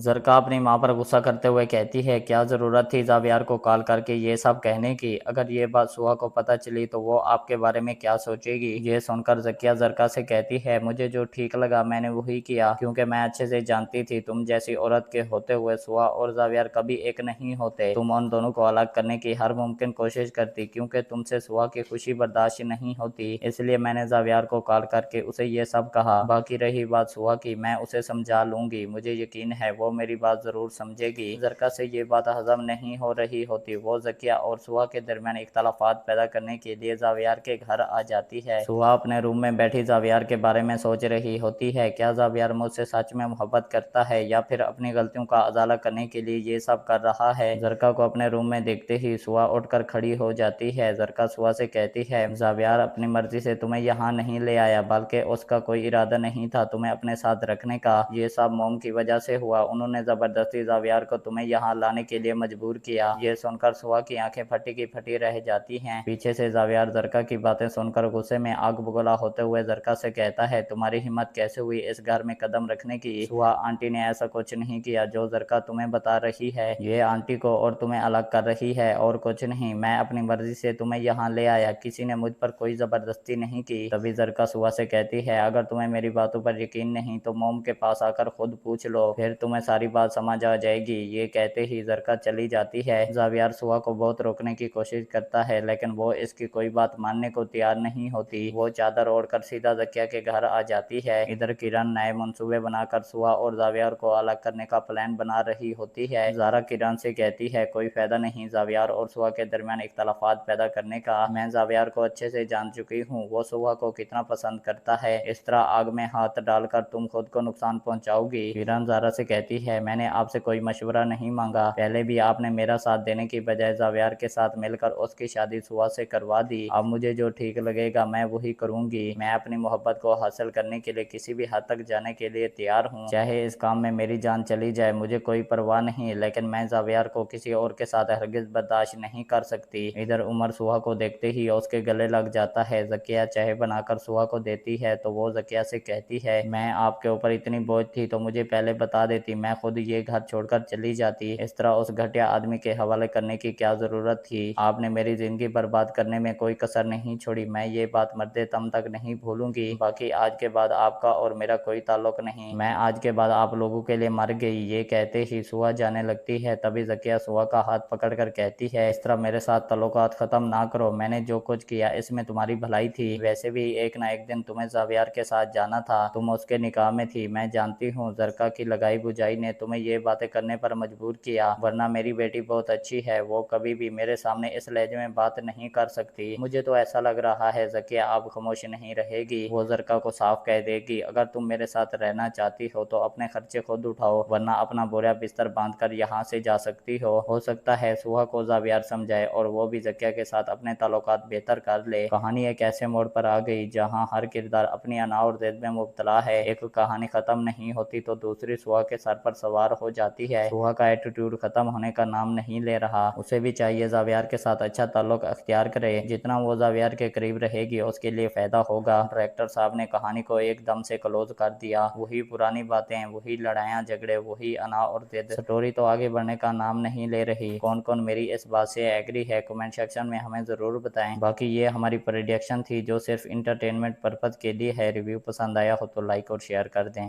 زرکا اپنی ماں پر غصہ کرتے ہوئے کہتی ہے کیا ضرورت تھی زاویار کو کال کر کے یہ سب کہنے کی؟ اگر یہ بات سوا کو پتہ چلی تو وہ آپ کے بارے میں کیا سوچے گی؟ یہ سن کر زکیہ زرکا سے کہتی ہے مجھے جو ٹھیک لگا میں نے وہی کیا، کیونکہ میں اچھے سے جانتی تھی تم جیسی عورت کے ہوتے ہوئے سوا اور زاویار کبھی ایک نہیں ہوتے۔ تم ان دونوں کو الگ کرنے کی ہر ممکن کوشش کرتی، کیونکہ تم سے سوا کی خوشی برداشت نہیں ہوتی، اس لیے میں نے زاویار کو کال کر کے اسے یہ سب کہا۔ باقی رہی بات سوا کی، میں اسے سمجھا لوں گی، مجھے یقین ہے وہ میری بات ضرور سمجھے گی۔ زرکا سے یہ بات ہضم نہیں ہو رہی ہوتی، وہ زکیہ اور سوا کے درمیان اختلافات پیدا کرنے کے لیے زاویار کے گھر آ جاتی ہے۔ سوا اپنے روم میں بیٹھی زاویار کے بارے میں سوچ رہی ہوتی ہے، کیا زاویار مجھ سے سچ میں محبت کرتا ہے یا پھر اپنی غلطیوں کا ازالہ کرنے کے لیے یہ سب کر رہا ہے؟ زرکا کو اپنے روم میں دیکھتے ہی سوا اٹھ کر کھڑی ہو جاتی ہے۔ زرکا سوا سے کہتی ہے زاویار اپنی مرضی سے تمہیں یہاں نہیں لے آیا، بلکہ اس کا کوئی ارادہ نہیں تھا تمہیں اپنے ساتھ رکھنے کا، یہ سب موم کی وجہ سے ہوا، انہوں نے زبردستی زاویار کو تمہیں یہاں لانے کے لیے مجبور کیا۔ یہ سن کر سوا کی آنکھیں پھٹی کی پھٹی رہ جاتی ہیں۔ پیچھے سے زاویار زرکا کی باتیں سن کر غصے میں آگ بگولا ہوتے ہوئے زرکا سے کہتا ہے تمہاری ہمت کیسے ہوئی اس گھر میں قدم رکھنے کی؟ سوا آنٹی نے ایسا کچھ نہیں کیا جو زرکا تمہیں بتا رہی ہے، یہ آنٹی کو اور تمہیں الگ کر رہی ہے اور کچھ نہیں، میں اپنی مرضی سے تمہیں یہاں لے آیا، کسی نے مجھ پر کوئی زبردستی نہیں کی۔ تبھی زرکا سوا سے کہتی ہے اگر تمہیں میری باتوں پر یقین نہیں تو موم کے پاس آ کر خود پوچھ لو، پھر تمہیں ساری بات سمجھ آ جائے گی۔ یہ کہتے ہی زرکا چلی جاتی ہے۔ زاویار سوا کو بہت روکنے کی کوشش کرتا ہے لیکن وہ اس کی کوئی بات ماننے کو تیار نہیں ہوتی، وہ چادر اوڑھ کر سیدھا زکیہ کے گھر آ جاتی ہے۔ ادھر کرن نئے منصوبے بنا کر سوا اور زاویار کو الگ کرنے کا پلان بنا رہی ہوتی ہے۔ زارا کرن سے کہتی ہے کوئی فائدہ نہیں زاویار اور سوا کے درمیان اختلافات پیدا کرنے کا، میں زاویار کو اچھے سے جان چکی ہوں، وہ سوا کو کتنا پسند کرتا ہے، اس طرح آگ میں ہاتھ ڈال کر تم خود کو نقصان پہنچاؤ گی۔ کرن زارا سے کہتی ہے میں نے آپ سے کوئی مشورہ نہیں مانگا، پہلے بھی آپ نے میرا ساتھ دینے کی بجائے زاویار کے ساتھ مل کر اس کی شادی سوا سے کروا دی، اب مجھے جو ٹھیک لگے گا میں وہی کروں گی، میں اپنی محبت کو حاصل کرنے کے لیے کسی بھی حد تک جانے کے لیے تیار ہوں، چاہے اس کام میں میری جان چلی جائے مجھے کوئی پرواہ نہیں، لیکن میں زاویار کو کسی اور کے ساتھ ہرگز برداشت نہیں کر سکتی۔ ادھر عمر سوا کو دیکھتے ہی اس کے گلے لگ جاتا ہے۔ زکیہ چائے بنا کر سوا کو دیتی ہے تو وہ زکیہ سے کہتی ہے میں آپ کے اوپر اتنی بوجھ تھی تو مجھے پہلے بتا دیتی، میں خود یہ گھر چھوڑ کر چلی جاتی، اس طرح اس گھٹیا آدمی کے حوالے کرنے کی کیا ضرورت تھی، آپ نے میری زندگی برباد کرنے میں کوئی کسر نہیں چھوڑی، میں یہ بات مرتے دم تک نہیں بھولوں گی، باقی آج کے بعد آپ کا اور میرا کوئی تعلق نہیں، میں آج کے بعد آپ لوگوں کے لیے مر گئی۔ یہ کہتے ہی سوا جانے لگتی ہے، تبھی زکیہ سوا کا ہاتھ پکڑ کر کہتی ہے اس طرح میرے ساتھ تعلقات ختم نہ کرو، میں نے جو کچھ کیا اس میں تمہاری بھلائی تھی، ویسے بھی ایک نہ ایک دن تمہیں زاویار کے ساتھ جانا تھا، تم اس کے نکاح میں تھی، میں جانتی ہوں زرکا کی لگائی بجائی نے تمہیں یہ باتیں کرنے پر مجبور کیا، ورنہ میری بیٹی بہت اچھی ہے، وہ کبھی بھی میرے سامنے اس لہجے میں بات نہیں کر سکتی، مجھے تو ایسا لگ رہا ہے زکیہ اب خاموش نہیں رہے گی، وہ زرکا کو صاف کہہ دے گی اگر تم میرے ساتھ رہنا چاہتی ہو تو اپنے خرچے خود اٹھاؤ، ورنہ اپنا بوریا بستر باندھ کر یہاں سے جا سکتی ہو سکتا ہے سوا کو زاویار سمجھائے اور وہ بھی زکیہ کے ساتھ اپنے تعلقات بہتر کر لے۔ کہانی ایک ایسے موڑ پر آ گئی جہاں ہر کردار اپنی انا اور ضد میں مبتلا ہے، ایک کہانی ختم نہیں ہوتی تو دوسری سوا کے سر پر سوار ہو جاتی ہے، سوا کا ایٹیٹیوڈ ختم ہونے کا نام نہیں لے رہا، اسے بھی چاہیے زاویار کے ساتھ اچھا تعلق اختیار کرے، جتنا وہ زاویار کے قریب رہے گی اس کے لیے فائدہ ہوگا۔ ڈائریکٹر صاحب نے کہانی کو ایک دم سے کلوز کر دیا، وہی پرانی باتیں، وہی لڑائیاں جھگڑے، وہی انا اور ضد، سٹوری تو آگے بڑھنے کا نام نہیں لے رہی۔ کون کون میری اس بات سے ایگری ہے کمنٹ سیکشن میں ہمیں ضرور بتائیں، باقی یہ ہماری پریڈکشن تھی جو صرف انٹرٹینمنٹ پرپز کے لیے ہے، ریویو پسند آیا ہو تو لائک اور شیئر کر دیں۔